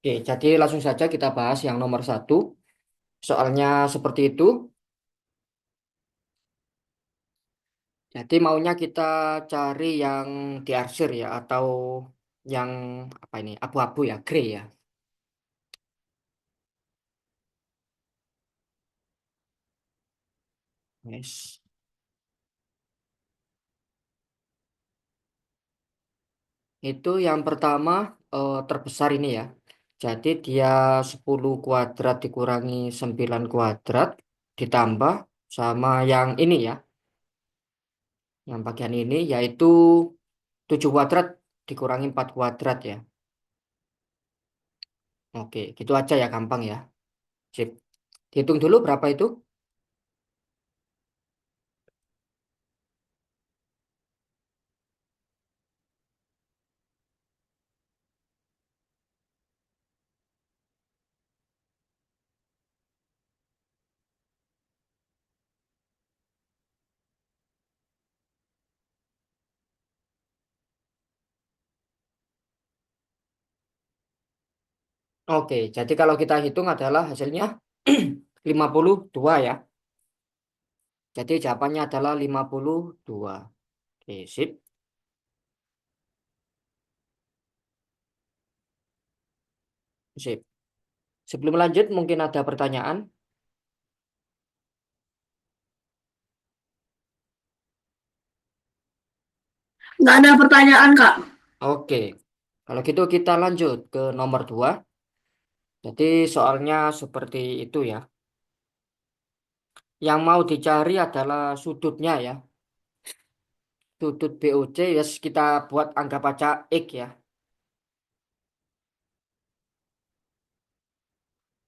Oke, jadi langsung saja kita bahas yang nomor satu. Soalnya seperti itu. Jadi maunya kita cari yang diarsir ya, atau yang apa ini, abu-abu ya, grey ya. Yes. Itu yang pertama terbesar ini ya. Jadi dia 10 kuadrat dikurangi 9 kuadrat ditambah sama yang ini ya. Yang bagian ini yaitu 7 kuadrat dikurangi 4 kuadrat ya. Oke, gitu aja ya, gampang ya. Sip. Dihitung dulu berapa itu? Oke, jadi kalau kita hitung adalah hasilnya 52 ya. Jadi jawabannya adalah 52. Oke, sip. Sip. Sebelum lanjut mungkin ada pertanyaan. Nggak ada pertanyaan, Kak. Oke. Kalau gitu kita lanjut ke nomor 2. Jadi soalnya seperti itu ya. Yang mau dicari adalah sudutnya ya. Sudut BOC ya, kita buat anggap aja X ya.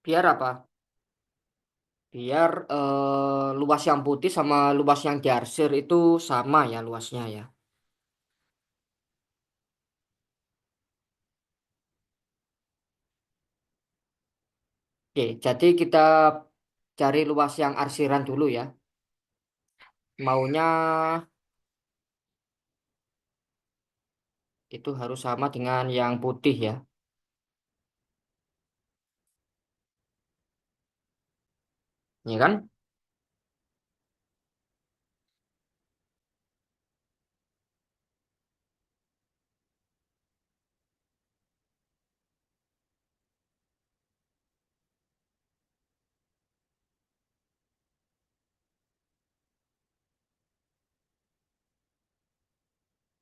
Biar apa? Biar luas yang putih sama luas yang diarsir itu sama ya luasnya ya. Oke, jadi kita cari luas yang arsiran dulu ya. Maunya itu harus sama dengan yang putih ya. Ya kan?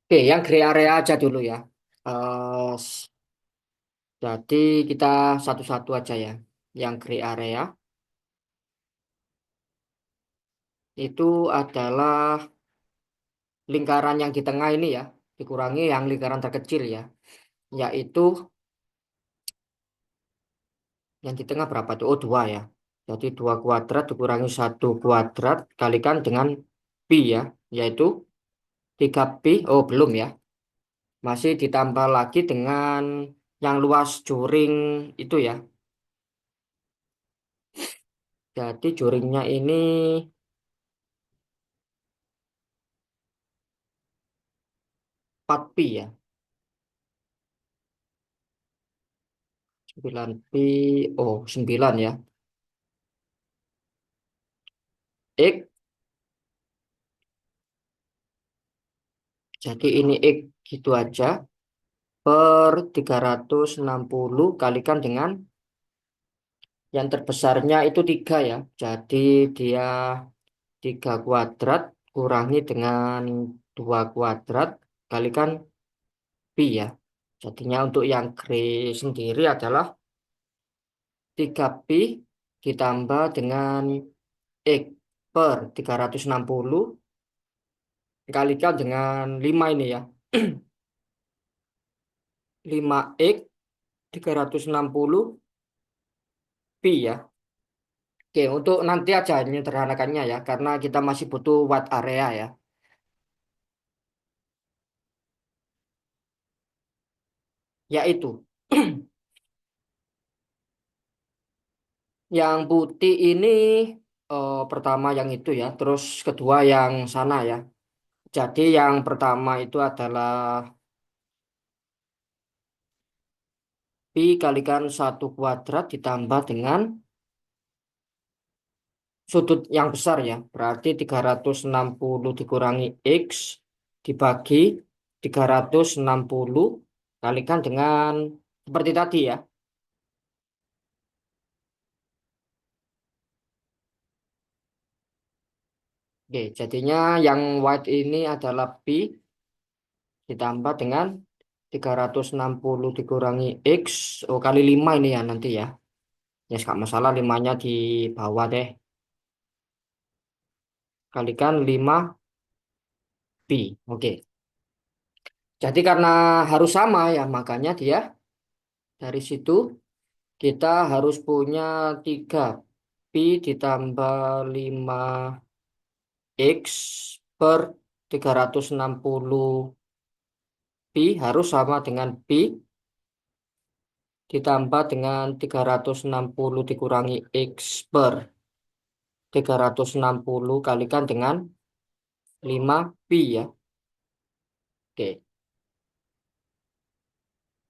Oke, yang gray area aja dulu ya. Jadi kita satu-satu aja ya. Yang gray area itu adalah lingkaran yang di tengah ini ya. Dikurangi yang lingkaran terkecil ya. Yaitu yang di tengah berapa tuh? Oh, 2 ya. Jadi 2 kuadrat dikurangi 1 kuadrat kalikan dengan pi ya. Yaitu 3 pi. Oh, belum ya. Masih ditambah lagi dengan yang luas juring itu ya. Jadi juringnya ini 4 pi ya. 9 pi. Oh, 9 ya. X. Jadi ini X gitu aja. Per 360 kalikan dengan yang terbesarnya itu 3 ya. Jadi dia 3 kuadrat kurangi dengan 2 kuadrat kalikan pi ya. Jadinya untuk yang gray sendiri adalah 3 pi ditambah dengan X per 360 kalikan dengan 5 ini ya. 5 X 360 pi ya. Oke, untuk nanti aja ini menyederhanakannya ya, karena kita masih butuh watt area ya. Yaitu, yang putih ini pertama yang itu ya, terus kedua yang sana ya. Jadi yang pertama itu adalah pi kalikan 1 kuadrat ditambah dengan sudut yang besar ya. Berarti 360 dikurangi X dibagi 360 kalikan dengan seperti tadi ya. Oke, jadinya yang white ini adalah pi ditambah dengan 360 dikurangi X. Oh, kali 5 ini ya nanti ya. Ya, nggak masalah, limanya di bawah deh. Kalikan 5 pi. Oke. Jadi karena harus sama ya, makanya dia dari situ kita harus punya 3 pi ditambah 5 X per 360 pi harus sama dengan pi ditambah dengan 360 dikurangi X per 360 kalikan dengan 5 pi ya. Oke.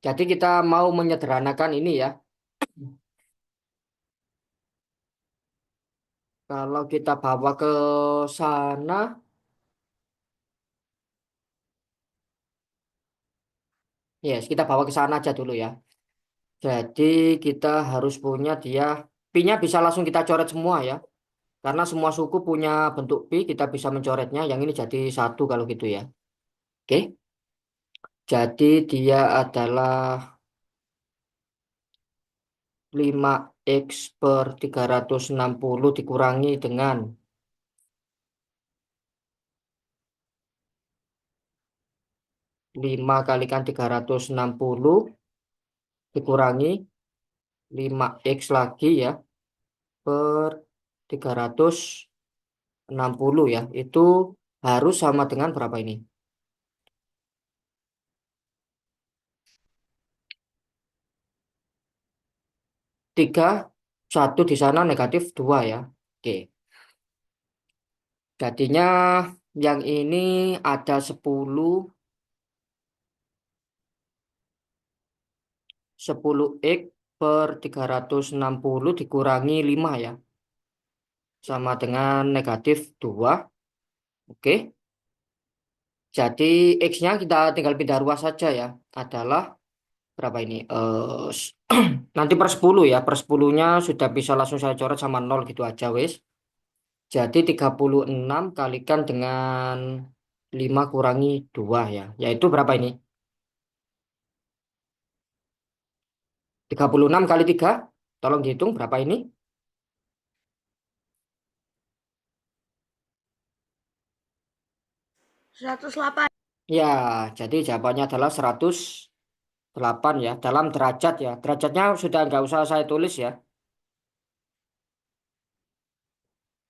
Jadi kita mau menyederhanakan ini ya. Kalau kita bawa ke sana, yes, kita bawa ke sana aja dulu ya. Jadi kita harus punya dia, pi-nya bisa langsung kita coret semua ya. Karena semua suku punya bentuk pi, kita bisa mencoretnya. Yang ini jadi 1 kalau gitu ya. Oke, jadi dia adalah 5 X per 360 dikurangi dengan 5 kalikan 360 dikurangi 5 X lagi ya per 360 ya. Itu harus sama dengan berapa ini? 3, 1 di sana negatif 2 ya. Oke, jadinya yang ini ada 10 X per 360 dikurangi 5 ya. Sama dengan negatif 2. Oke, jadi X-nya kita tinggal pindah ruas saja ya. Adalah berapa ini? Nanti per 10 ya. Per 10-nya sudah bisa langsung saya coret sama 0 gitu aja wes. Jadi 36 kalikan dengan 5 kurangi 2 ya. Yaitu berapa ini? 36 kali 3. Tolong dihitung berapa ini? 108. Ya, jadi jawabannya adalah 108 ya. Dalam derajat ya. Derajatnya sudah nggak usah saya tulis ya.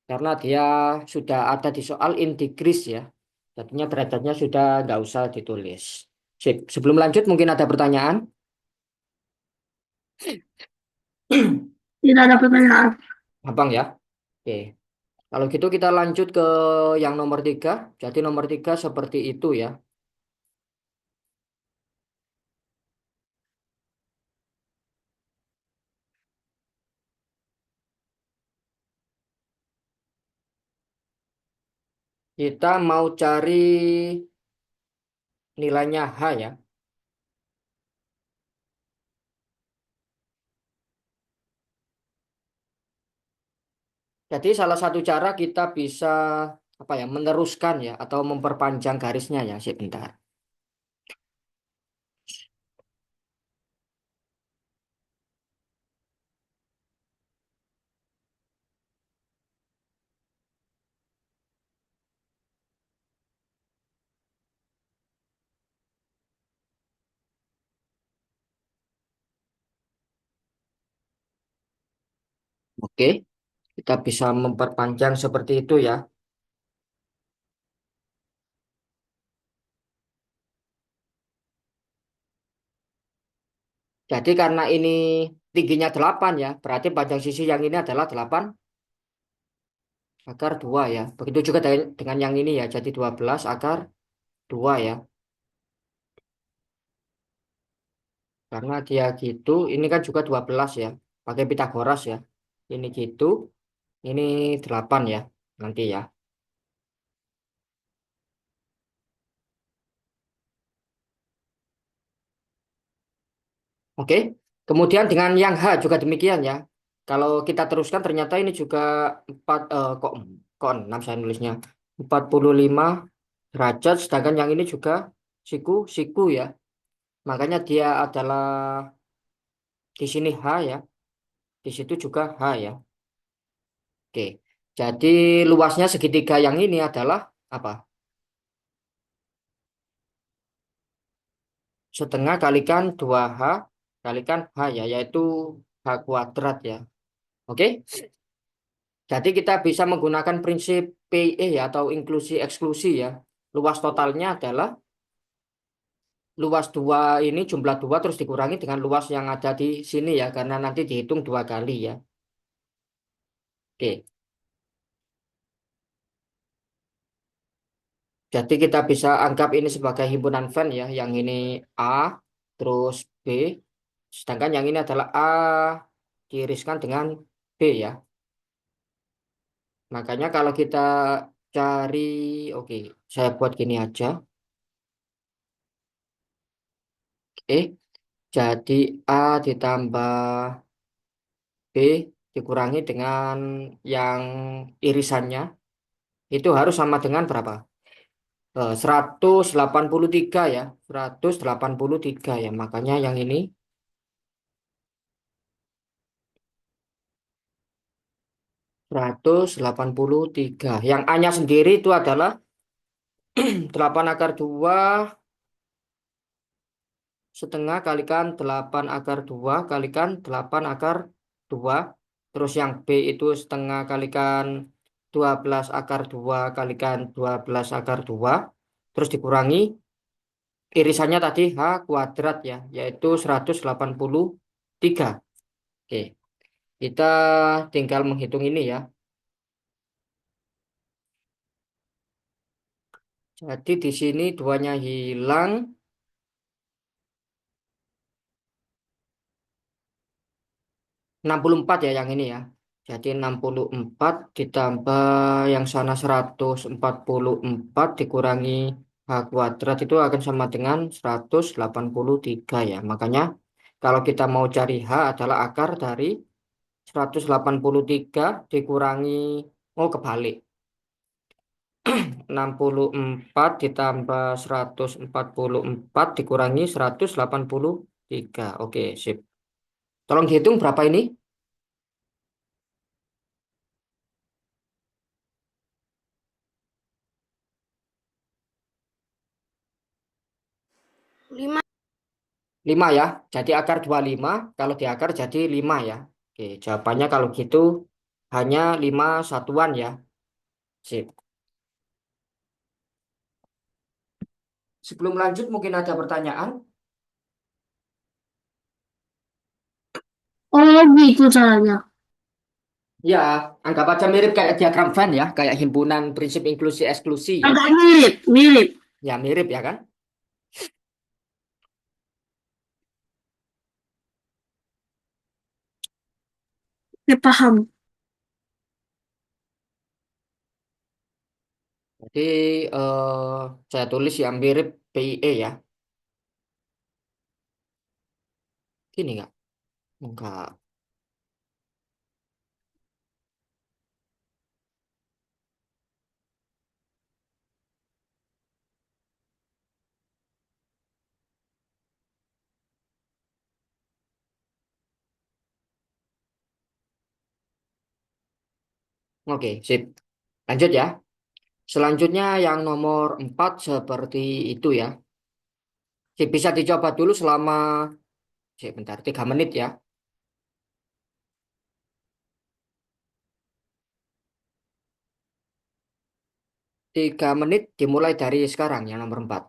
Karena dia sudah ada di soal in degrees ya. Jadinya derajatnya sudah nggak usah ditulis. Sip. Sebelum lanjut mungkin ada pertanyaan? Tidak ada pertanyaan. Abang ya. Oke. Kalau gitu kita lanjut ke yang nomor 3. Jadi nomor 3 seperti itu ya. Kita mau cari nilainya H ya. Jadi salah satu cara kita bisa apa ya, meneruskan ya atau memperpanjang garisnya ya. Sebentar. Oke, kita bisa memperpanjang seperti itu ya. Jadi karena ini tingginya 8 ya, berarti panjang sisi yang ini adalah 8 akar 2 ya. Begitu juga dengan yang ini ya, jadi 12 akar 2 ya. Karena dia gitu, ini kan juga 12 ya. Pakai Pitagoras ya. Ini gitu, ini 8 ya. Nanti ya. Oke. Kemudian dengan yang H juga demikian ya. Kalau kita teruskan ternyata ini juga 4 kok 6 saya nulisnya. 45 derajat, sedangkan yang ini juga siku ya. Makanya dia adalah di sini H ya. Di situ juga H ya. Oke. Jadi luasnya segitiga yang ini adalah apa? Setengah kalikan 2H kalikan H ya, yaitu H kuadrat ya. Oke. Jadi kita bisa menggunakan prinsip PE ya, atau inklusi eksklusi ya. Luas totalnya adalah luas dua ini, jumlah dua terus dikurangi dengan luas yang ada di sini ya, karena nanti dihitung dua kali ya. Oke. Jadi kita bisa anggap ini sebagai himpunan fan ya. Yang ini A, terus B. Sedangkan yang ini adalah A diiriskan dengan B ya. Makanya kalau kita cari, oke, saya buat gini aja. Oke, jadi A ditambah B dikurangi dengan yang irisannya. Itu harus sama dengan berapa? 183 ya. 183 ya. Makanya yang ini 183. Yang A-nya sendiri itu adalah 8 akar 2 setengah kalikan 8 akar 2 kalikan 8 akar 2. Terus yang B itu setengah kalikan 12 akar 2 kalikan 12 akar 2. Terus dikurangi irisannya tadi H kuadrat ya, yaitu 183. Oke, kita tinggal menghitung ini ya. Jadi di sini duanya hilang. 64 ya yang ini ya. Jadi 64 ditambah yang sana 144 dikurangi H kuadrat itu akan sama dengan 183 ya. Makanya kalau kita mau cari H adalah akar dari 183 dikurangi, oh kebalik. 64 ditambah 144 dikurangi 183. Oke, sip. Tolong dihitung berapa ini? 5. 5 ya. Jadi akar 25, kalau diakar jadi 5 ya. Oke, jawabannya kalau gitu hanya 5 satuan ya. Sip. Sebelum lanjut mungkin ada pertanyaan. Oh, gitu caranya. Ya, anggap aja mirip kayak diagram Venn ya, kayak himpunan prinsip inklusi eksklusi ya. Agak mirip, mirip. Ya mirip ya kan? Ya, paham. Jadi saya tulis yang mirip PIE ya. Gini nggak? Enggak. Oke, sip. Lanjut ya. Selanjutnya yang nomor 4 seperti itu ya. Sip, bisa dicoba dulu selama, bentar, 3 menit ya. 3 menit dimulai dari sekarang yang nomor 4.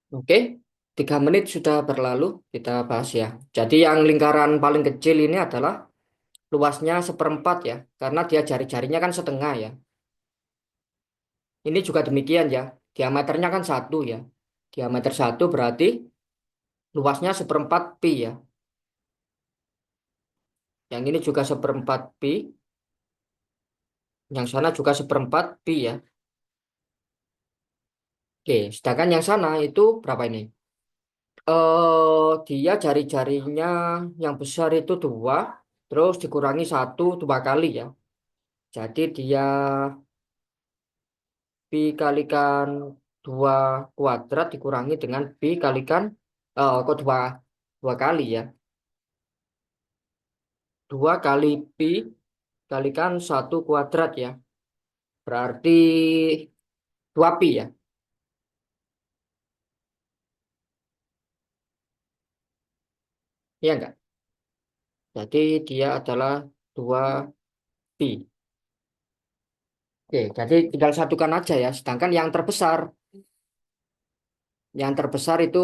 Oke, 3 menit sudah berlalu, kita bahas ya. Jadi yang lingkaran paling kecil ini adalah luasnya seperempat ya, karena dia jari-jarinya kan setengah ya. Ini juga demikian ya, diameternya kan satu ya. Diameter satu berarti luasnya seperempat pi ya. Yang ini juga seperempat pi, yang sana juga seperempat pi ya. Oke, sedangkan yang sana itu berapa ini? Dia jari-jarinya yang besar itu dua, terus dikurangi satu 2 kali ya. Jadi dia pi kalikan 2 kuadrat dikurangi dengan pi kalikan kok dua kali ya. 2 kali pi kalikan 1 kuadrat ya. Berarti 2 pi ya. Iya enggak? Jadi dia adalah 2 pi. Oke, jadi tinggal satukan aja ya. Sedangkan yang terbesar itu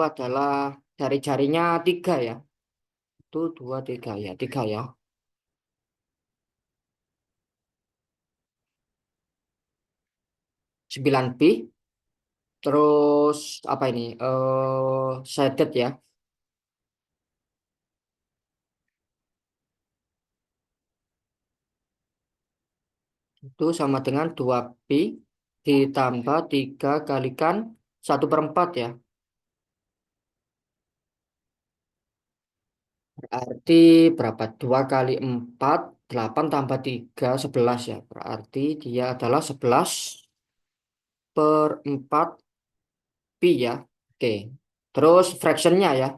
adalah jari-jarinya tiga ya. Itu dua tiga ya, tiga ya. 9 pi. Terus apa ini? Shaded ya. Itu sama dengan 2 pi ditambah 3 kalikan 1/4 ya. Berarti berapa? 2 kali 4 8 tambah 3 11 ya. Berarti dia adalah 11/4 pi ya. Oke. Terus fractionnya ya.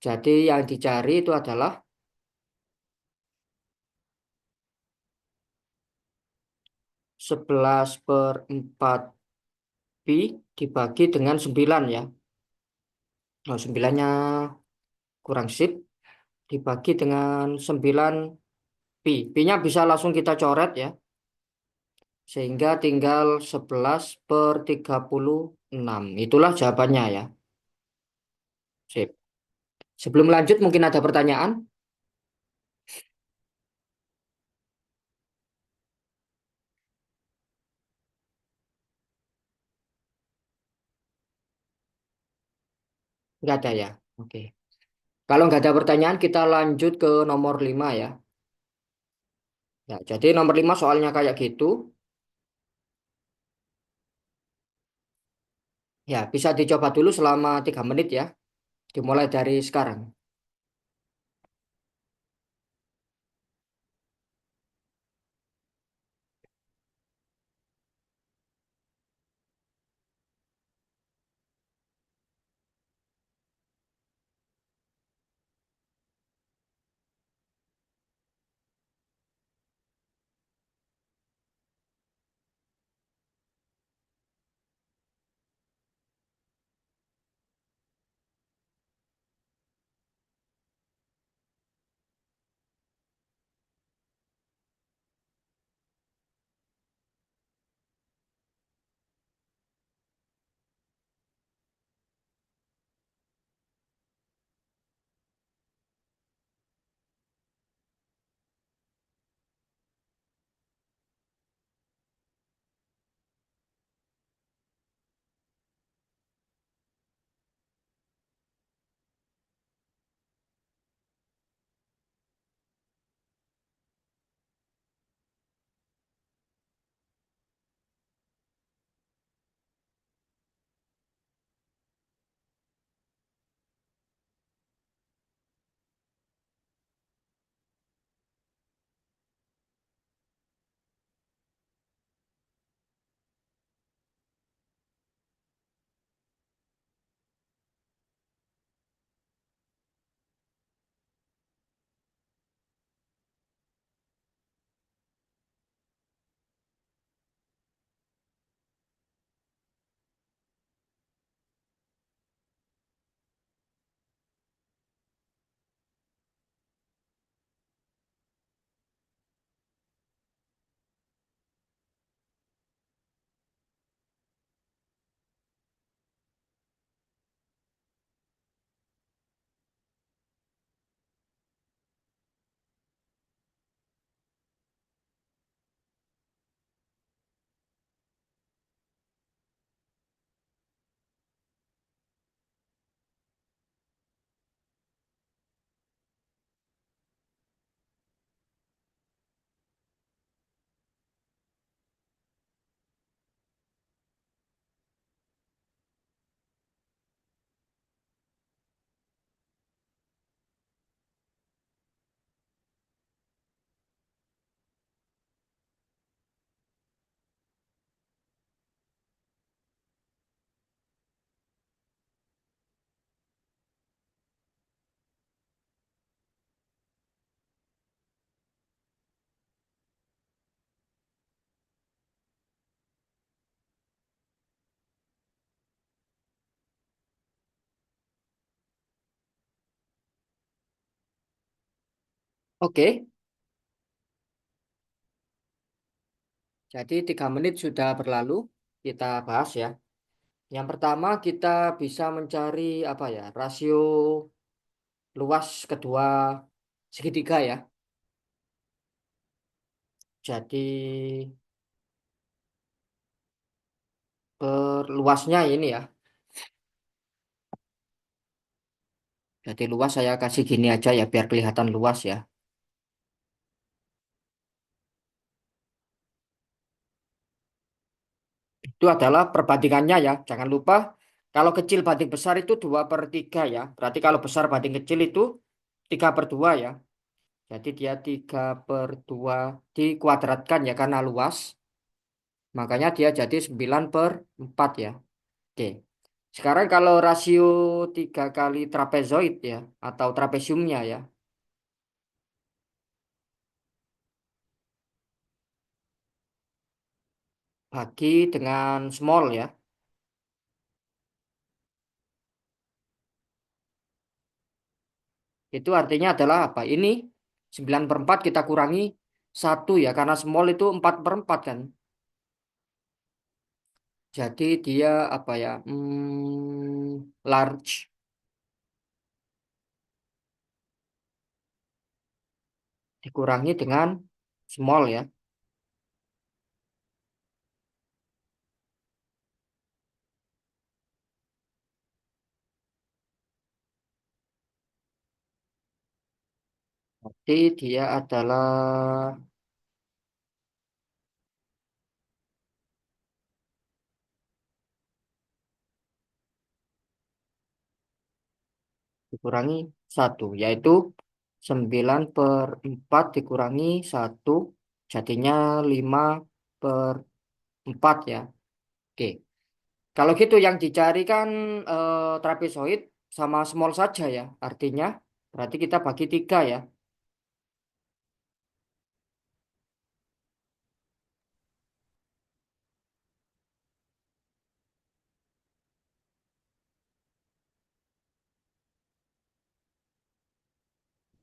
Jadi yang dicari itu adalah 11/4 pi dibagi dengan 9 ya. Oh, 9-nya kurang sip. Dibagi dengan 9 pi. Pi-nya bisa langsung kita coret ya. Sehingga tinggal 11/36. Itulah jawabannya ya. Sip. Sebelum lanjut mungkin ada pertanyaan? Nggak ada ya. Oke. Kalau nggak ada pertanyaan kita lanjut ke nomor 5 ya. Ya, jadi nomor 5 soalnya kayak gitu. Ya, bisa dicoba dulu selama 3 menit ya. Dimulai dari sekarang. Oke, jadi 3 menit sudah berlalu. Kita bahas ya. Yang pertama kita bisa mencari apa ya? Rasio luas kedua segitiga ya. Jadi luasnya ini ya. Jadi luas saya kasih gini aja ya biar kelihatan luas ya. Itu adalah perbandingannya ya. Jangan lupa kalau kecil banding besar itu 2/3 ya. Berarti kalau besar banding kecil itu 3/2 ya. Jadi dia 3/2 dikuadratkan ya karena luas. Makanya dia jadi 9/4 ya. Oke. Sekarang kalau rasio 3 kali trapezoid ya. Atau trapesiumnya ya. Bagi dengan small ya. Itu artinya adalah apa? Ini 9/4 kita kurangi 1 ya. Karena small itu 4/4 kan. Jadi dia apa ya? Large dikurangi dengan small ya. Jadi dia adalah dikurangi 1 yaitu 9/4 dikurangi 1 jadinya 5/4 ya. Oke. Kalau gitu yang dicari kan trapezoid sama small saja ya. Artinya berarti kita bagi 3 ya.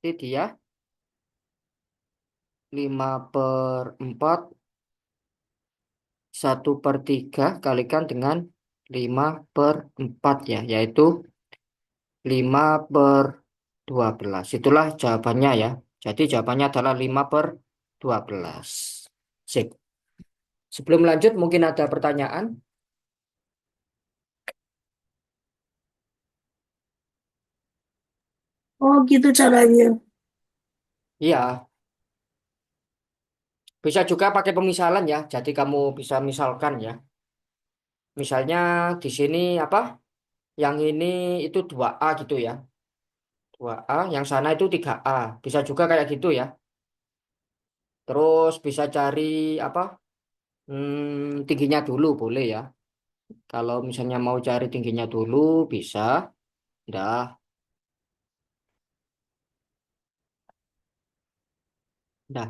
Jadi dia 5/4 1/3 kalikan dengan 5/4 ya. Yaitu 5/12. Itulah jawabannya ya. Jadi jawabannya adalah 5/12. Sip. Sebelum lanjut mungkin ada pertanyaan? Oh, gitu caranya. Iya, bisa juga pakai pemisalan ya. Jadi kamu bisa misalkan ya. Misalnya di sini apa? Yang ini itu 2A gitu ya. 2A, yang sana itu 3A. Bisa juga kayak gitu ya. Terus bisa cari apa? Tingginya dulu boleh ya. Kalau misalnya mau cari tingginya dulu bisa. Dah. Dah.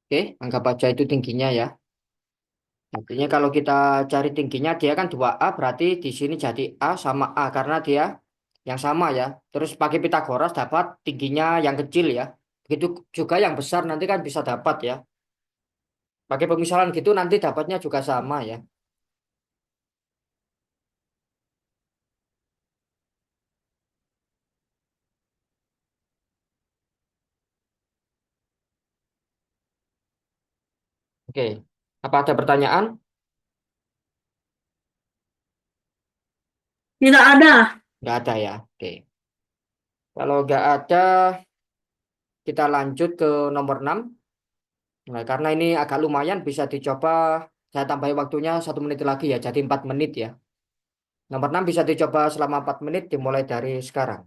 Oke, anggap aja itu tingginya ya. Artinya kalau kita cari tingginya dia kan 2A berarti di sini jadi A sama A karena dia yang sama ya. Terus pakai Pitagoras dapat tingginya yang kecil ya. Begitu juga yang besar nanti kan bisa dapat ya. Pakai pemisalan gitu nanti dapatnya juga sama ya. Oke. Apa ada pertanyaan? Tidak ada. Nggak ada ya. Oke. Kalau nggak ada kita lanjut ke nomor 6. Nah, karena ini agak lumayan bisa dicoba saya tambahin waktunya 1 menit lagi ya. Jadi 4 menit ya. Nomor 6 bisa dicoba selama 4 menit dimulai dari sekarang.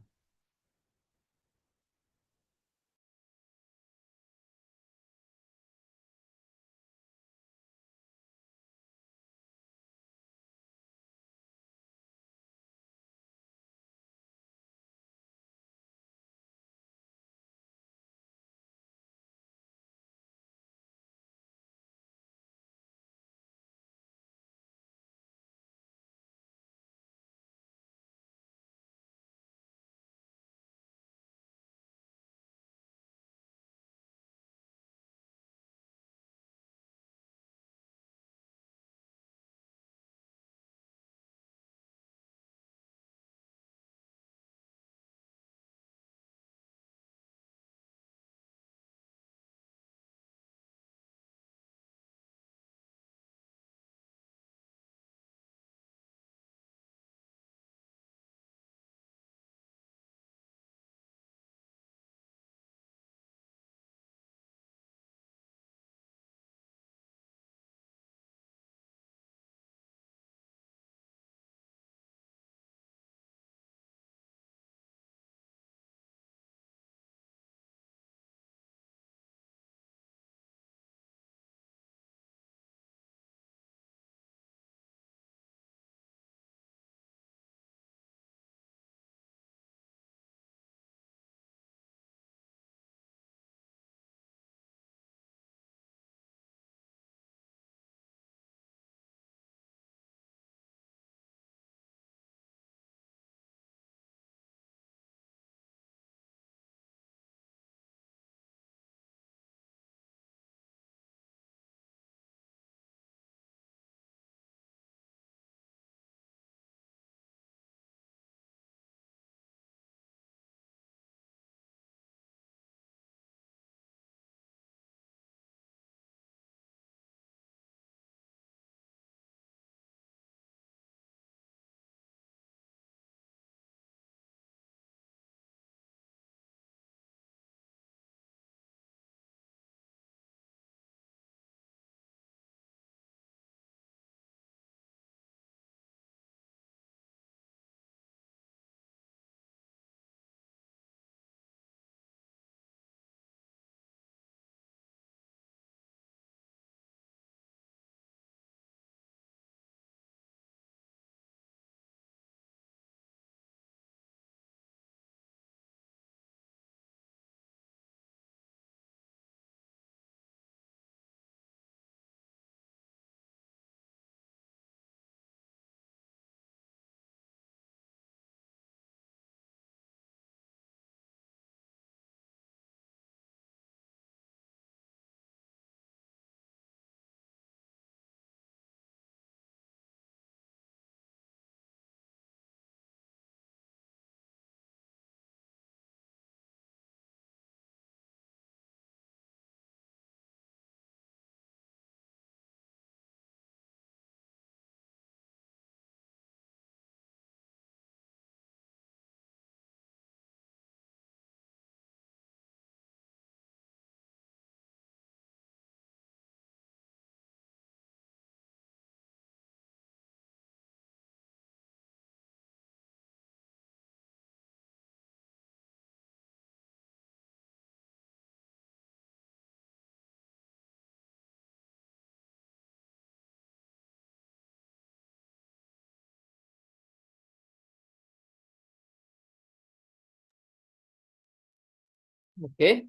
Oke,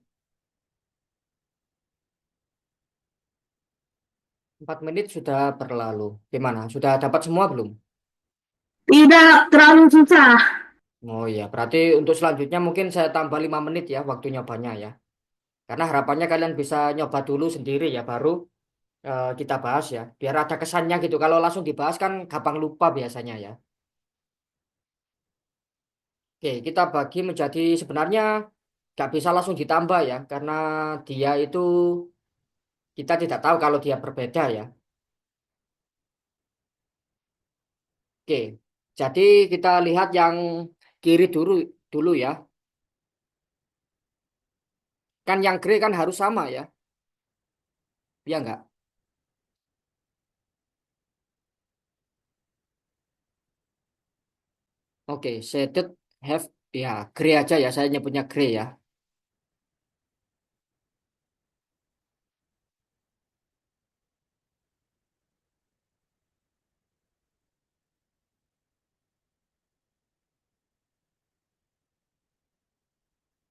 4 menit sudah berlalu. Gimana? Sudah dapat semua belum? Tidak terlalu susah. Oh iya, berarti untuk selanjutnya mungkin saya tambah 5 menit ya waktu nyobanya ya. Karena harapannya kalian bisa nyoba dulu sendiri ya, baru kita bahas ya. Biar ada kesannya gitu. Kalau langsung dibahas kan gampang lupa biasanya ya. Oke, kita bagi menjadi sebenarnya nggak bisa langsung ditambah ya, karena dia itu kita tidak tahu kalau dia berbeda ya. Oke, jadi kita lihat yang kiri dulu dulu ya. Kan yang grey kan harus sama ya, ya nggak? Oke, shaded have ya grey aja ya, saya nyebutnya grey ya.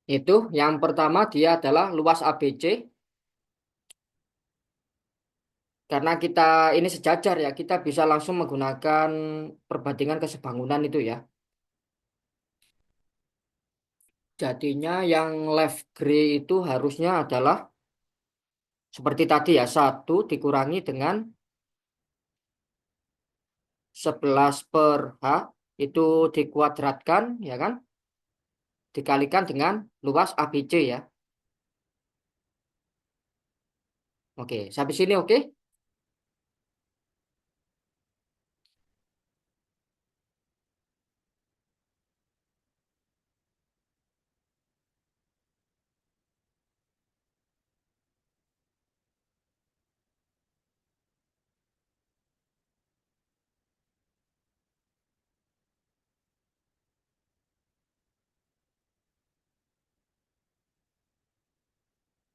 Itu yang pertama dia adalah luas ABC karena kita ini sejajar ya, kita bisa langsung menggunakan perbandingan kesebangunan itu ya. Jadinya yang left gray itu harusnya adalah seperti tadi ya, 1 dikurangi dengan 11/H itu dikuadratkan ya kan, dikalikan dengan luas ABC ya. Oke, sampai sini oke?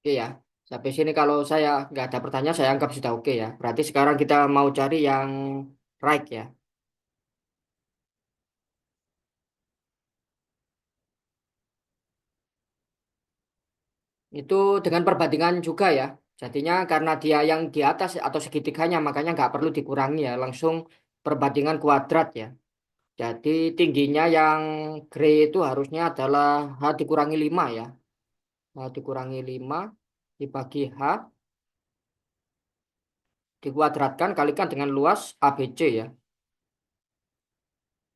Oke ya. Sampai sini kalau saya nggak ada pertanyaan saya anggap sudah oke ya. Berarti sekarang kita mau cari yang right ya. Itu dengan perbandingan juga ya. Jadinya karena dia yang di atas atau segitiganya makanya nggak perlu dikurangi ya. Langsung perbandingan kuadrat ya. Jadi tingginya yang grey itu harusnya adalah H dikurangi 5 ya. H dikurangi 5 dibagi H dikuadratkan kalikan dengan luas ABC ya.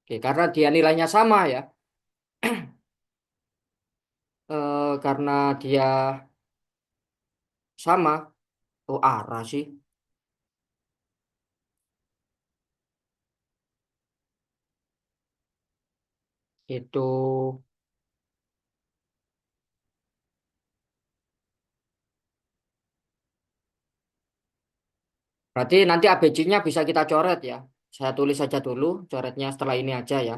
Oke, karena dia nilainya sama ya. Karena dia sama. Oh arah sih. Itu berarti nanti ABC-nya bisa kita coret ya. Saya tulis saja dulu coretnya setelah ini aja ya.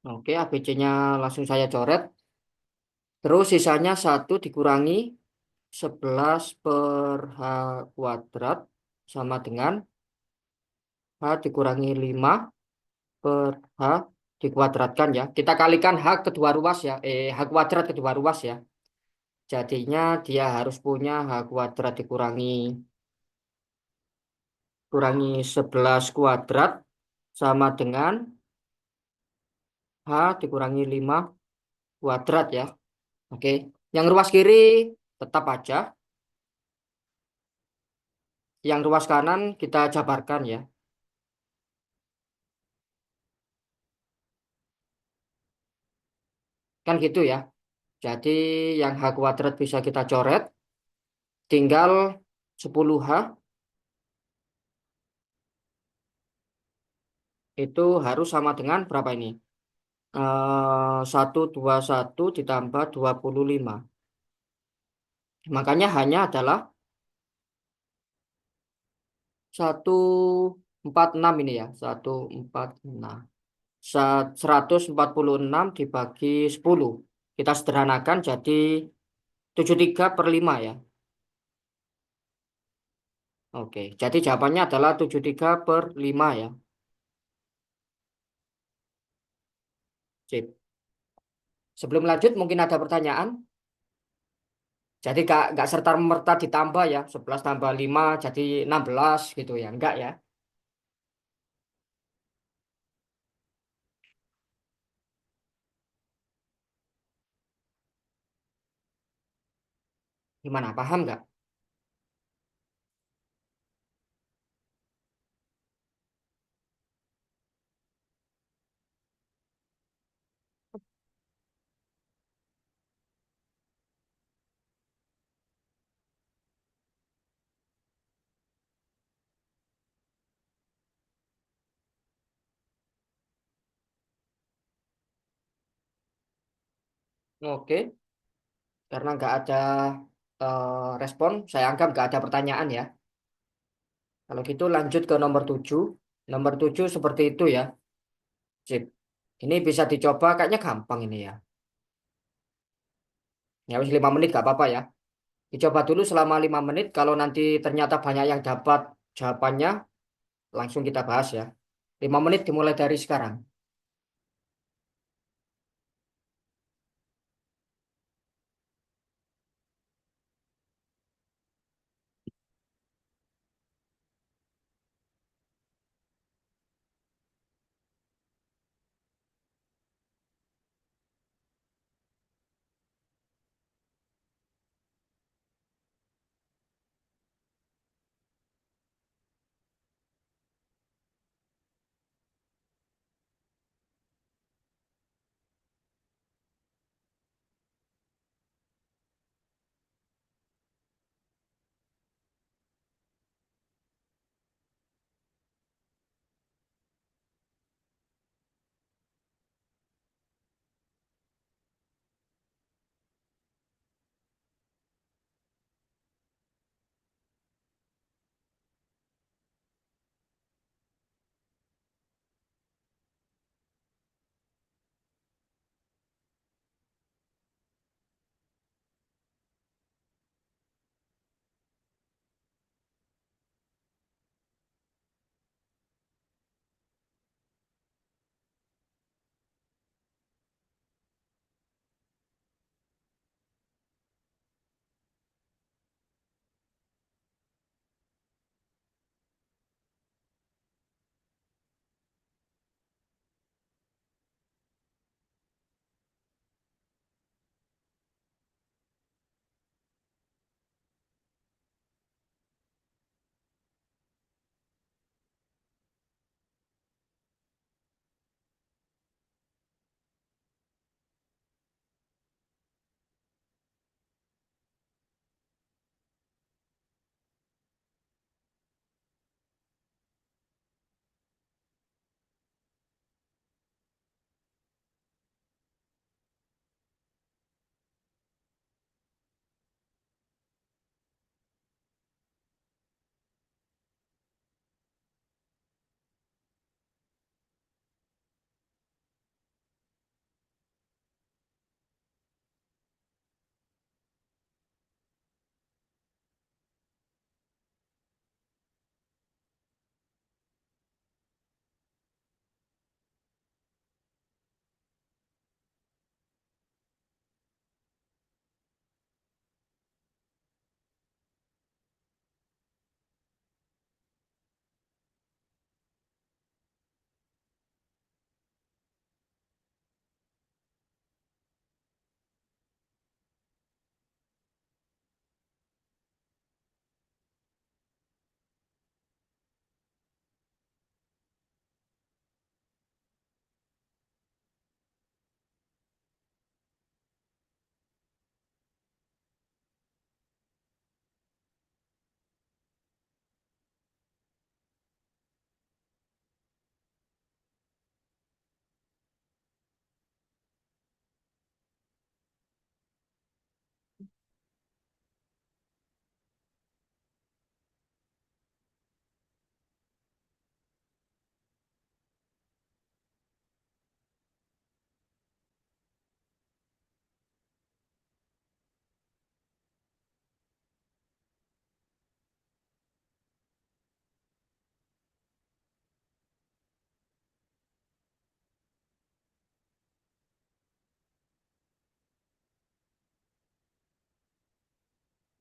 Oke, ABC-nya langsung saya coret. Terus sisanya 1 dikurangi 11/H kuadrat sama dengan H dikurangi 5/H dikuadratkan ya. Kita kalikan H kedua ruas ya. H kuadrat kedua ruas ya. Jadinya dia harus punya H kuadrat kurangi 11 kuadrat sama dengan H dikurangi 5 kuadrat ya. Oke. Yang ruas kiri tetap aja. Yang ruas kanan kita jabarkan ya. Kan gitu ya. Jadi yang H kuadrat bisa kita coret. Tinggal 10H itu harus sama dengan berapa ini? 121 ditambah 25. Makanya hanya adalah 146 ini ya. 146. 146 dibagi 10. Kita sederhanakan jadi 73/5 ya. Oke, jadi jawabannya adalah 73/5 ya. Sip. Sebelum lanjut mungkin ada pertanyaan. Jadi gak serta-merta ditambah ya. 11 tambah 5 jadi 16 gitu ya. Enggak ya. Gimana, paham nggak? Oke, karena nggak ada respon, saya anggap nggak ada pertanyaan ya. Kalau gitu lanjut ke nomor 7. Nomor 7 seperti itu ya. Sip. Ini bisa dicoba, kayaknya gampang ini ya. Ya wis 5 menit gak apa-apa ya. Dicoba dulu selama 5 menit. Kalau nanti ternyata banyak yang dapat jawabannya, langsung kita bahas ya. 5 menit dimulai dari sekarang.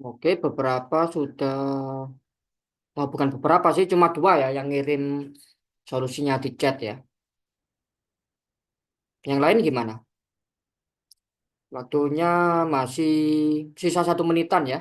Oke, beberapa sudah, oh, bukan beberapa sih, cuma dua ya yang ngirim solusinya di chat ya. Yang lain gimana? Waktunya masih sisa 1 menitan ya.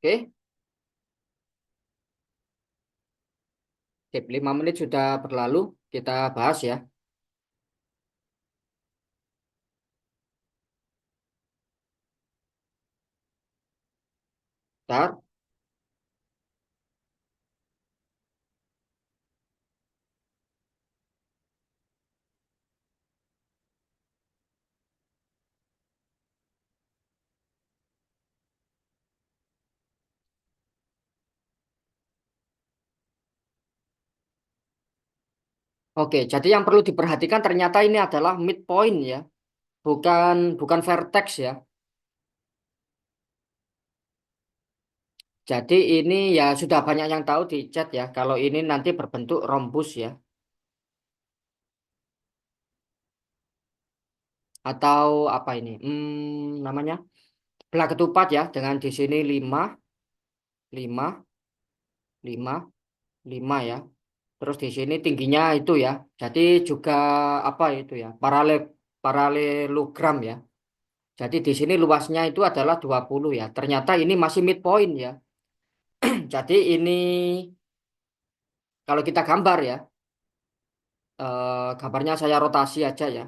Oke, sip, 5 menit sudah berlalu. Kita bahas ya. Ntar. Oke, jadi yang perlu diperhatikan ternyata ini adalah midpoint ya, bukan bukan vertex ya. Jadi ini ya sudah banyak yang tahu di chat ya, kalau ini nanti berbentuk rhombus ya, atau apa ini? Namanya belah ketupat ya, dengan di sini 5, 5, 5, 5 ya. Terus di sini tingginya itu ya. Jadi juga apa itu ya? Paralelogram ya. Jadi di sini luasnya itu adalah 20 ya. Ternyata ini masih midpoint ya. Jadi ini kalau kita gambar ya, gambarnya saya rotasi aja ya.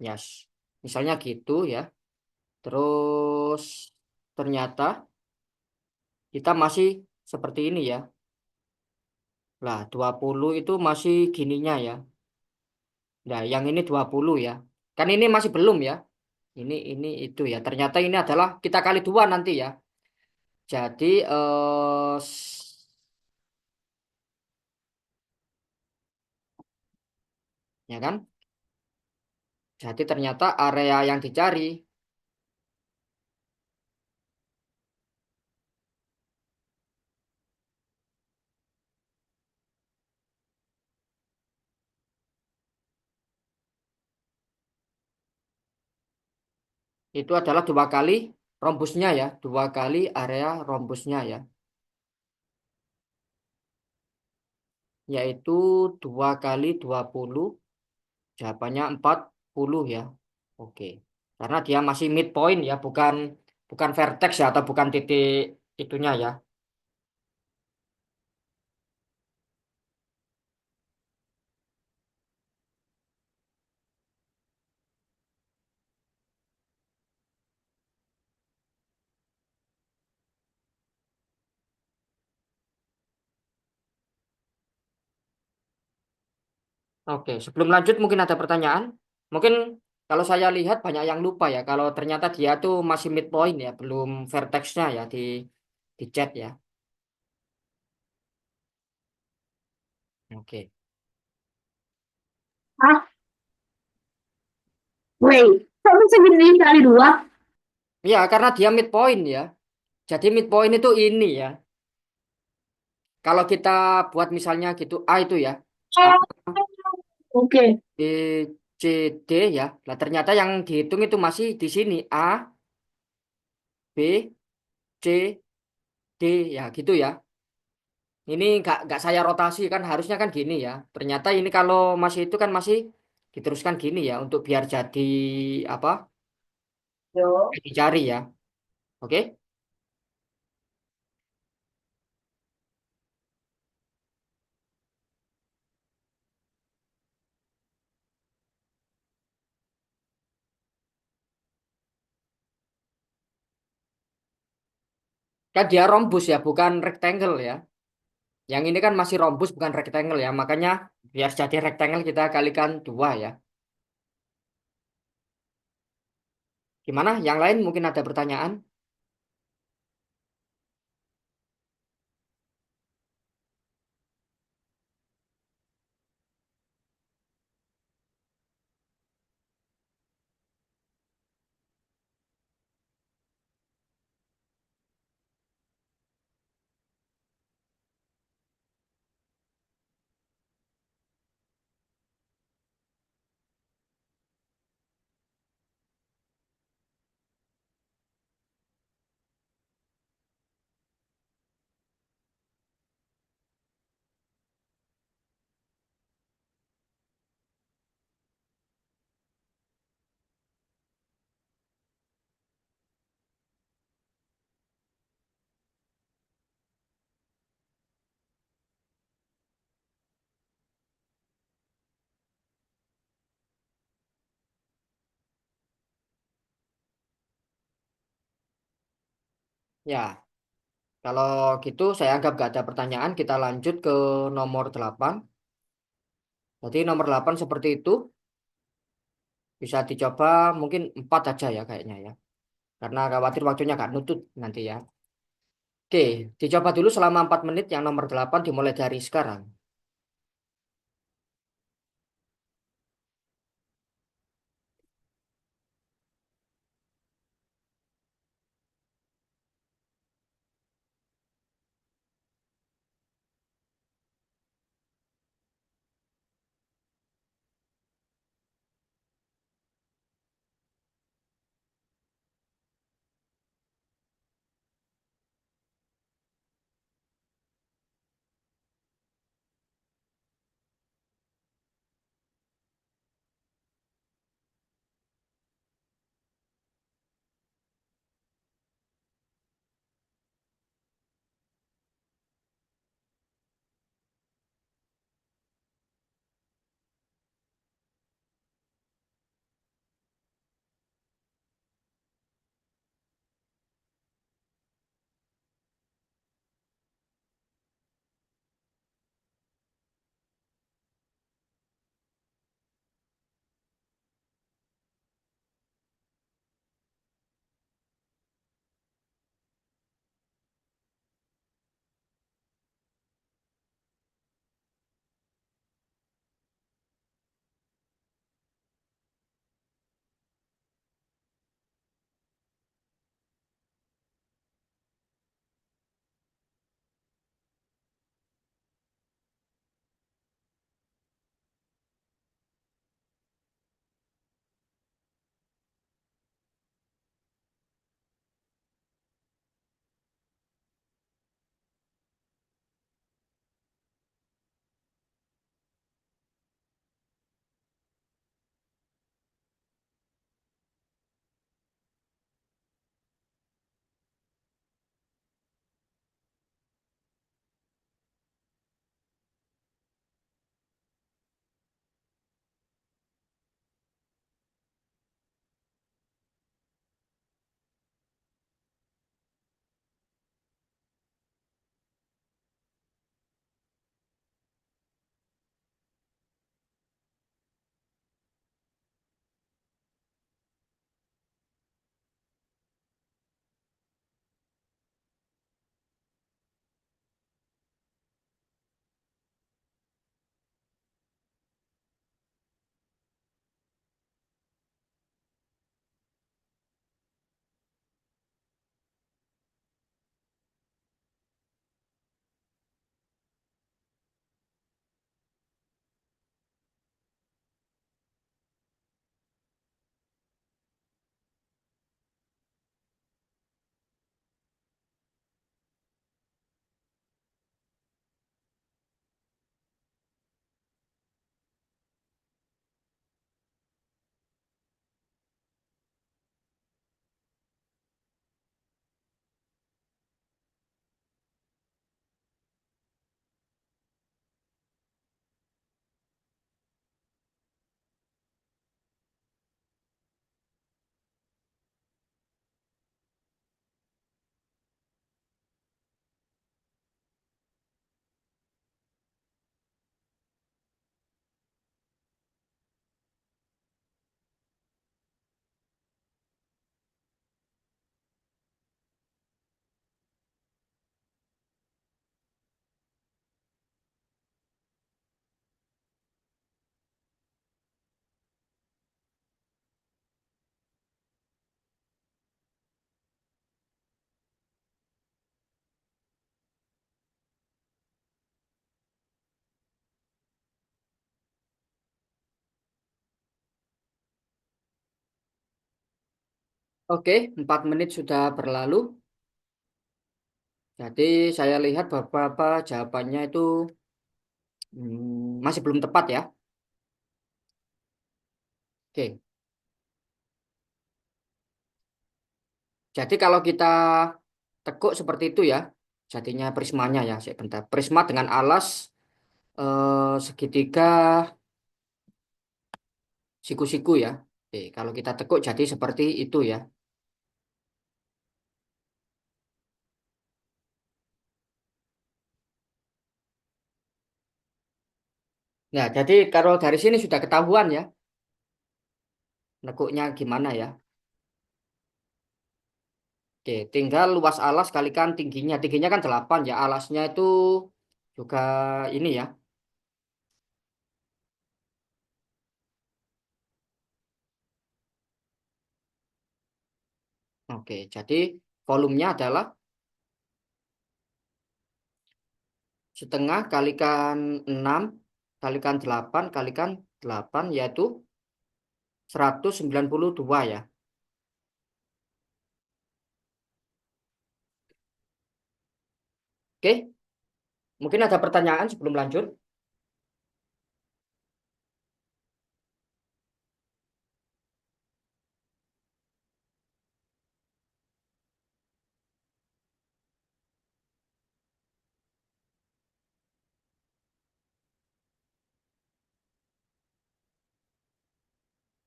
Yes. Misalnya gitu ya. Terus ternyata kita masih seperti ini ya. Lah, 20 itu masih gininya ya. Nah, yang ini 20 ya. Kan ini masih belum ya. Ini itu ya. Ternyata ini adalah kita kali dua nanti ya. Jadi ya kan? Jadi ternyata area yang dicari itu adalah dua kali rombusnya ya. Dua kali area rombusnya ya. Yaitu 2 kali 20. Jawabannya 40 ya. Oke. Karena dia masih midpoint ya. Bukan bukan vertex ya. Atau bukan titik itunya ya. Oke, sebelum lanjut mungkin ada pertanyaan. Mungkin kalau saya lihat banyak yang lupa ya. Kalau ternyata dia tuh masih midpoint ya, belum vertexnya ya di chat ya. Oke. Ah, wait. Kok bisa gini kali dua? Ya, karena dia midpoint ya. Jadi midpoint itu ini ya. Kalau kita buat misalnya gitu A itu ya, A, Oke. B, C, D ya. Nah, ternyata yang dihitung itu masih di sini A, B, C, D ya gitu ya. Ini nggak saya rotasi kan harusnya kan gini ya. Ternyata ini kalau masih itu kan masih diteruskan gini ya untuk biar jadi apa? Yo. Dicari ya. Oke? Kan dia rombus ya, bukan rectangle ya. Yang ini kan masih rombus bukan rectangle ya. Makanya biar jadi rectangle kita kalikan dua ya. Gimana? Yang lain mungkin ada pertanyaan? Ya, kalau gitu saya anggap gak ada pertanyaan. Kita lanjut ke nomor 8. Jadi nomor 8 seperti itu. Bisa dicoba mungkin 4 aja ya kayaknya ya. Karena khawatir waktunya gak nutut nanti ya. Oke, dicoba dulu selama 4 menit yang nomor 8 dimulai dari sekarang. Oke, 4 menit sudah berlalu. Jadi saya lihat beberapa jawabannya itu masih belum tepat ya. Oke, jadi kalau kita tekuk seperti itu ya, jadinya prismanya ya. Sebentar. Prisma dengan alas segitiga siku-siku ya. Oke, kalau kita tekuk jadi seperti itu ya. Nah, jadi kalau dari sini sudah ketahuan ya, nekuknya gimana ya. Oke, tinggal luas alas kalikan tingginya. Tingginya kan 8 ya, alasnya itu juga ini ya. Oke, jadi volumenya adalah setengah kalikan 6 kalikan 8 kalikan 8 yaitu 192 ya. Oke, mungkin ada pertanyaan sebelum lanjut.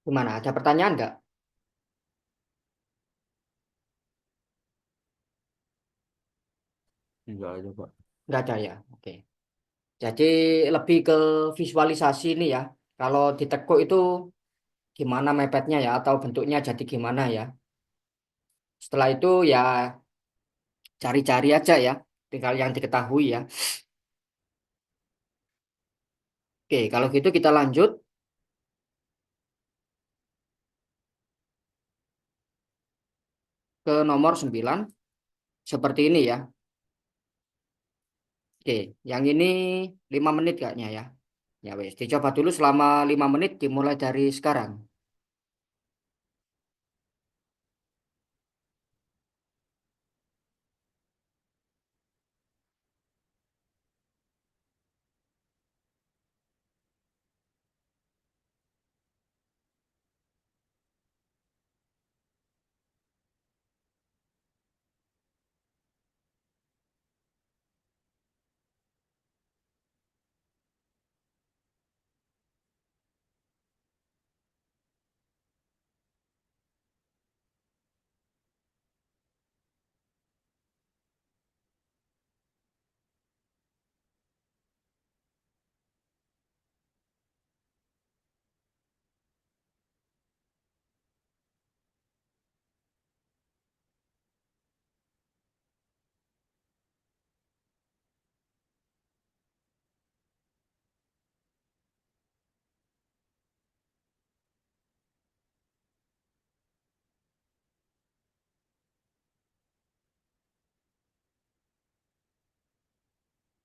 Gimana? Ada pertanyaan nggak? Enggak ada, Pak. Nggak ada ya. Oke. Jadi lebih ke visualisasi ini ya. Kalau ditekuk itu gimana mepetnya ya atau bentuknya jadi gimana ya. Setelah itu ya cari-cari aja ya. Tinggal yang diketahui ya. Oke, kalau gitu kita lanjut ke nomor 9. Seperti ini ya. Oke, yang ini 5 menit kayaknya ya. Ya wes, dicoba dulu selama 5 menit dimulai dari sekarang.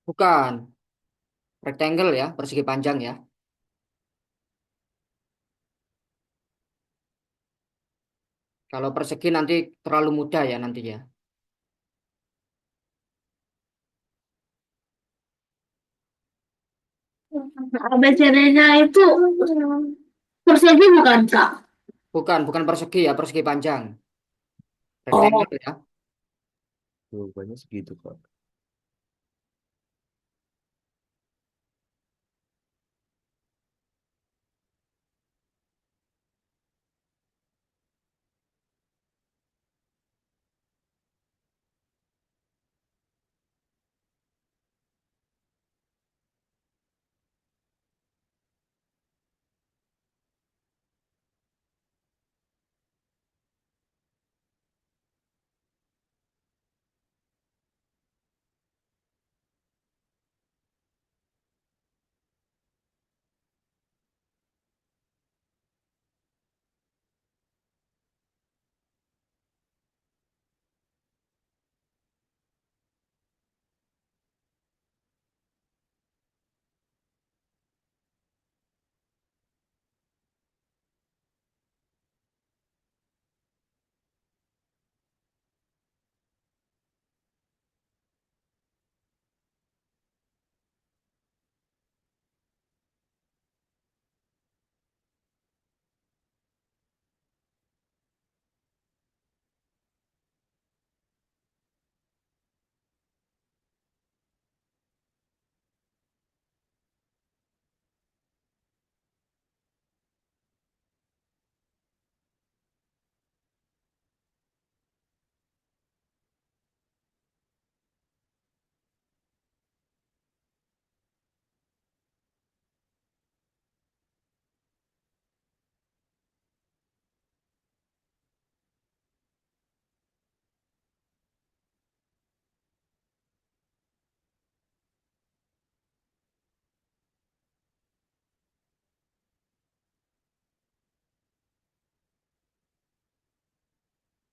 Bukan, rectangle ya, persegi panjang ya. Kalau persegi nanti terlalu mudah ya nantinya. ABCD-nya itu persegi bukan, Kak? Bukan, bukan persegi ya, persegi panjang. Oh, Rectangle ya. Jawabannya segitu, Pak.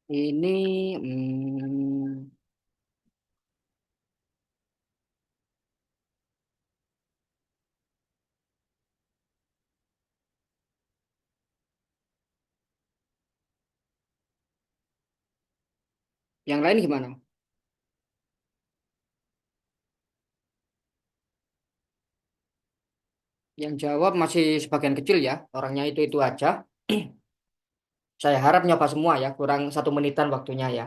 Ini hmm, yang lain gimana? Yang jawab masih sebagian kecil ya. Orangnya itu aja. Saya harap nyoba semua ya. Kurang 1 menitan waktunya ya.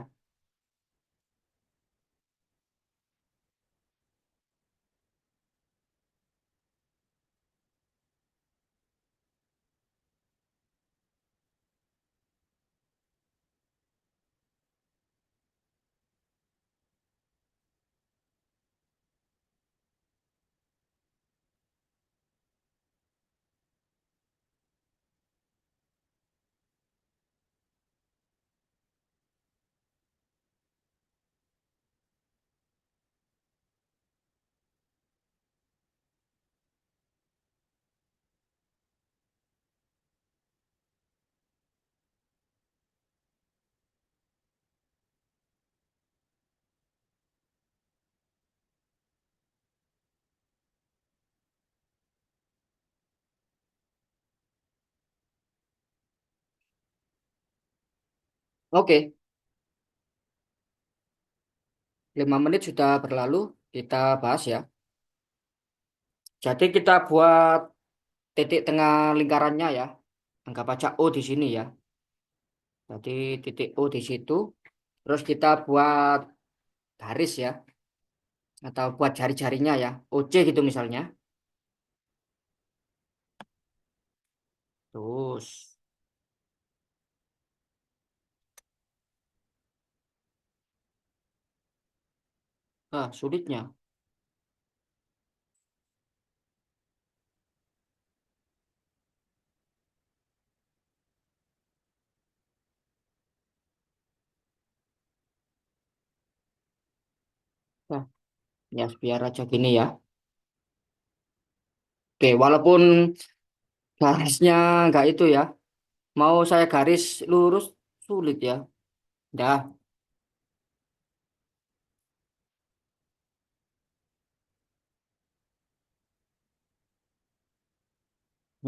Oke, 5 menit sudah berlalu. Kita bahas ya. Jadi kita buat titik tengah lingkarannya ya. Anggap aja O di sini ya. Jadi titik O di situ. Terus kita buat garis ya. Atau buat jari-jarinya ya. OC gitu misalnya. Terus. Sulitnya. Nah, ya biar aja gini ya. Oke, walaupun garisnya nggak itu ya. Mau saya garis lurus sulit ya. Dah,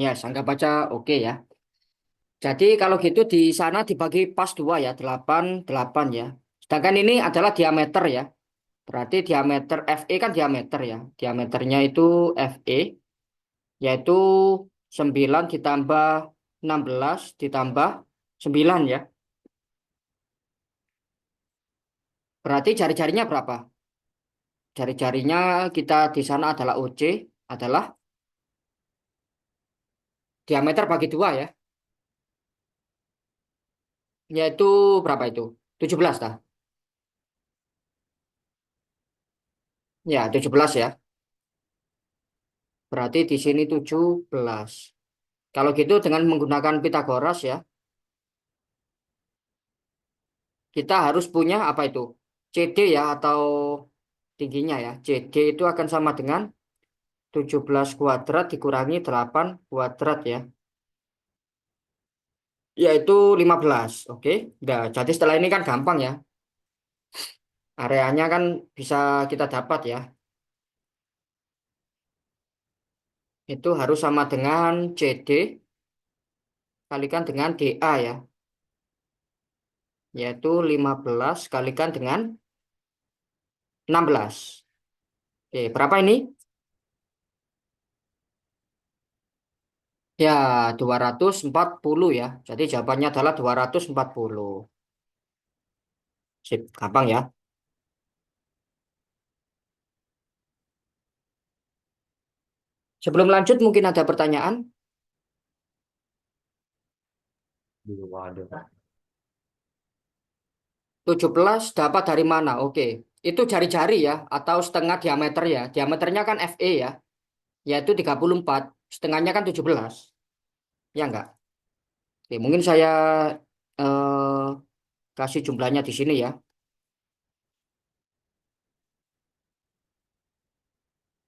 ya anggap aja oke ya. Jadi kalau gitu di sana dibagi pas dua ya, 8, 8 ya. Sedangkan ini adalah diameter ya. Berarti diameter FE kan diameter ya. Diameternya itu FE, yaitu 9 ditambah 16 ditambah 9 ya. Berarti jari-jarinya berapa? Jari-jarinya kita di sana adalah OC, adalah diameter bagi dua ya. Yaitu berapa itu? 17 dah. Ya, 17 ya. Berarti di sini 17. Kalau gitu dengan menggunakan Pitagoras ya, kita harus punya apa itu? CD ya atau tingginya ya. CD itu akan sama dengan 17 kuadrat dikurangi 8 kuadrat ya. Yaitu 15. Oke. Nah, jadi setelah ini kan gampang ya. Areanya kan bisa kita dapat ya. Itu harus sama dengan CD kalikan dengan DA ya. Yaitu 15 kalikan dengan 16. Oke, berapa ini? Ya, 240 ya. Jadi jawabannya adalah 240. Sip, gampang ya. Sebelum lanjut mungkin ada pertanyaan. Belum ada. 17 dapat dari mana? Oke. Itu jari-jari ya atau setengah diameter ya. Diameternya kan FE ya, yaitu 34. Setengahnya kan 17. Ya enggak? Oke, mungkin saya eh, kasih jumlahnya di sini ya.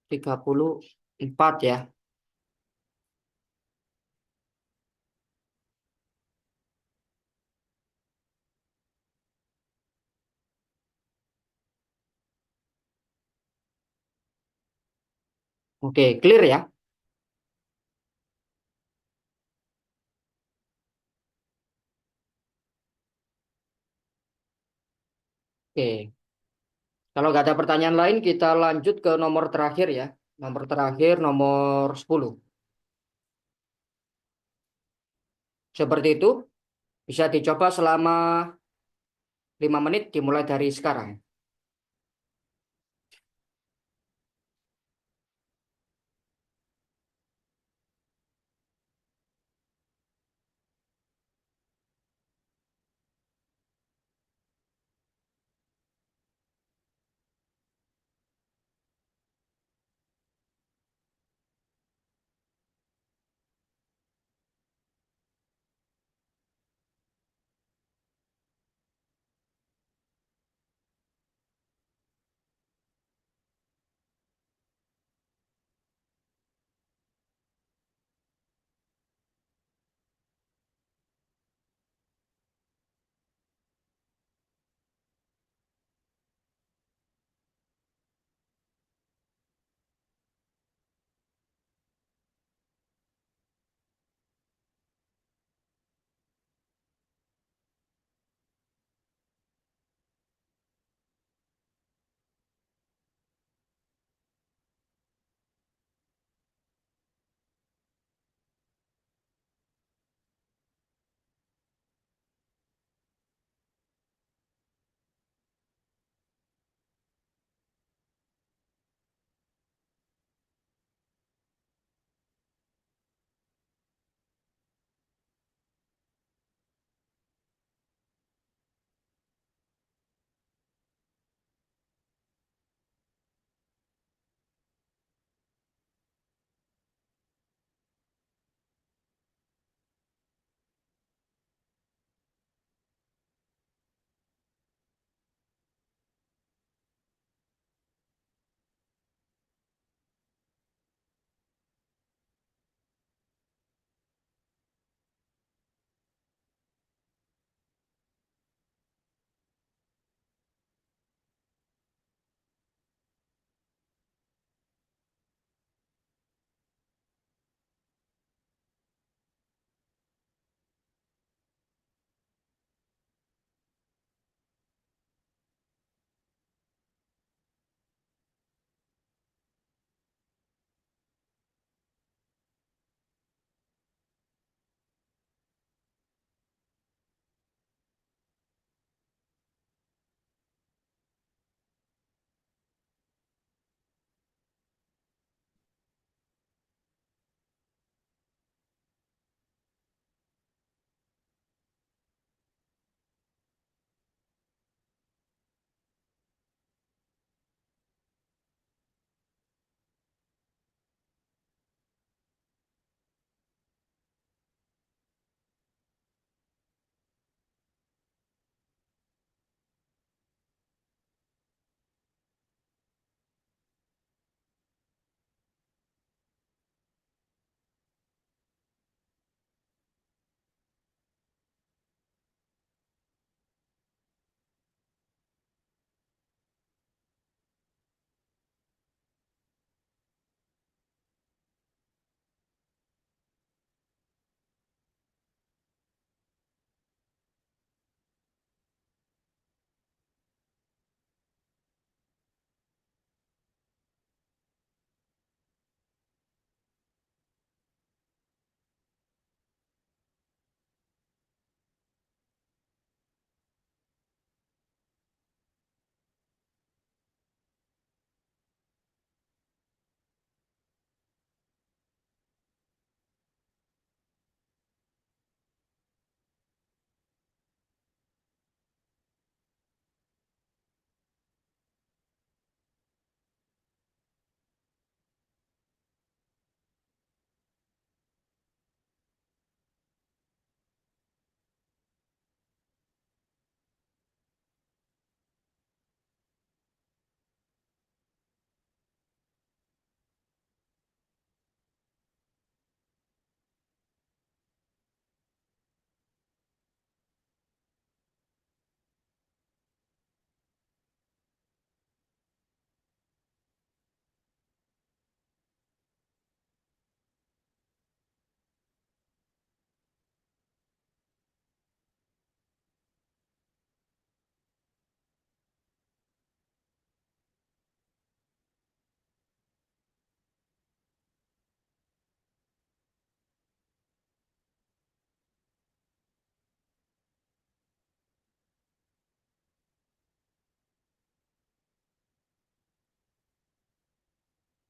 34 ya. Oke, clear ya? Oke. Kalau nggak ada pertanyaan lain, kita lanjut ke nomor terakhir ya. Nomor terakhir, nomor 10. Seperti itu, bisa dicoba selama 5 menit dimulai dari sekarang.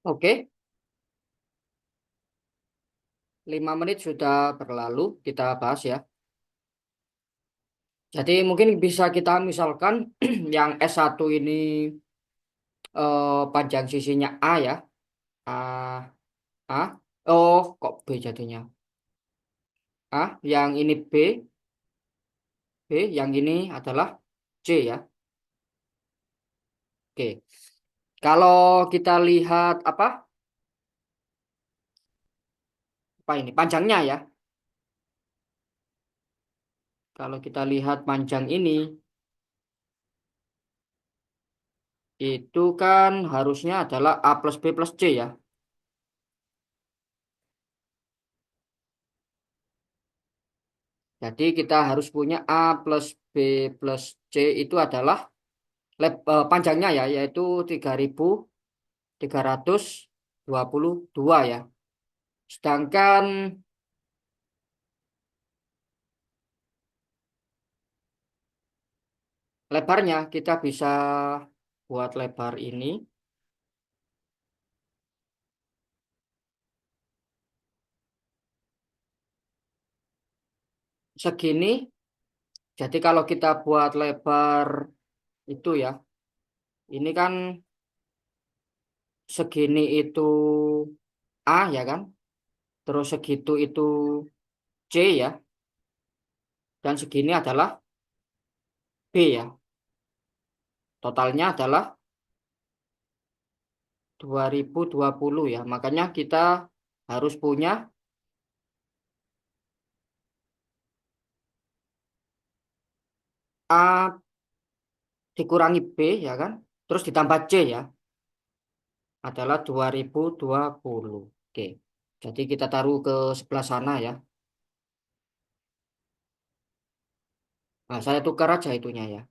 Oke, 5 menit sudah berlalu. Kita bahas ya. Jadi mungkin bisa kita misalkan yang S1 ini panjang sisinya A ya. A, A. Oh, kok B jadinya? A, yang ini B, yang ini adalah C ya. Oke. Kalau kita lihat apa ini panjangnya ya. Kalau kita lihat panjang ini itu kan harusnya adalah A plus B plus C ya. Jadi kita harus punya A plus B plus C itu adalah panjangnya ya, yaitu 3.322 ya. Sedangkan lebarnya kita bisa buat lebar ini segini. Jadi kalau kita buat lebar itu ya, ini kan segini itu A ya kan, terus segitu itu C ya, dan segini adalah B ya. Totalnya adalah 2020 ya. Makanya kita harus punya A dikurangi B ya kan, terus ditambah C ya, adalah 2020. Oke, jadi kita taruh ke sebelah sana ya. Nah, saya tukar aja itunya ya.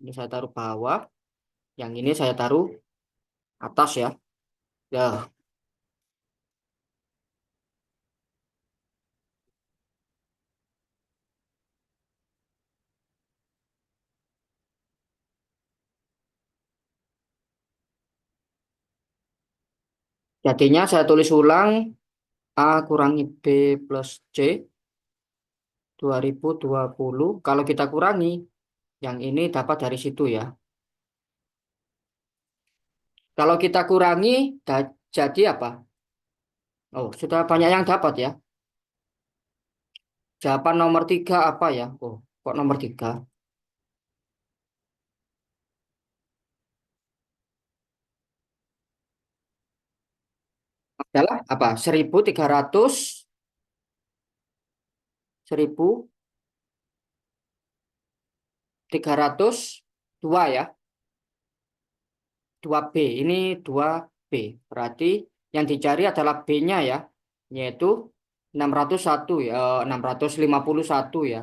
Ini saya taruh bawah, yang ini saya taruh atas ya. Ya, jadinya saya tulis ulang A kurangi B plus C 2020. Kalau kita kurangi, yang ini dapat dari situ ya. Kalau kita kurangi, jadi apa? Oh, sudah banyak yang dapat ya. Jawaban nomor 3 apa ya? Oh, kok nomor 3? Adalah apa? 1302 ya. 2B. Ini 2B. Berarti yang dicari adalah B-nya ya. Yaitu 601 ya. 651 ya.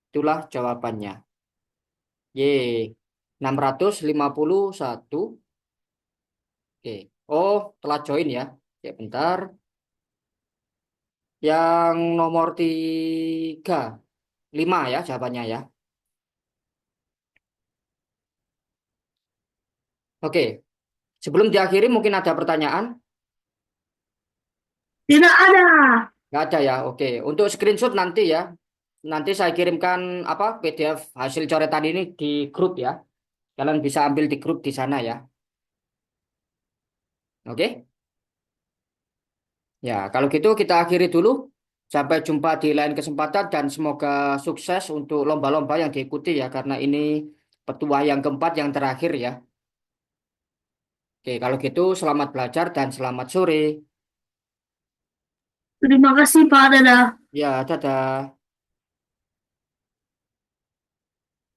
Itulah jawabannya. Y. 651. Oke. Oh, telah join ya. Ya, bentar. Yang nomor 5 ya jawabannya ya. Oke. Sebelum diakhiri mungkin ada pertanyaan? Tidak ada. Nggak ada ya. Oke. Untuk screenshot nanti ya. Nanti saya kirimkan PDF hasil coretan ini di grup ya. Kalian bisa ambil di grup di sana ya. Oke. Ya, kalau gitu kita akhiri dulu. Sampai jumpa di lain kesempatan dan semoga sukses untuk lomba-lomba yang diikuti ya. Karena ini petuah yang keempat yang terakhir ya. Oke, kalau gitu selamat belajar dan selamat sore. Terima kasih Pak. Dadah. Ya, dadah.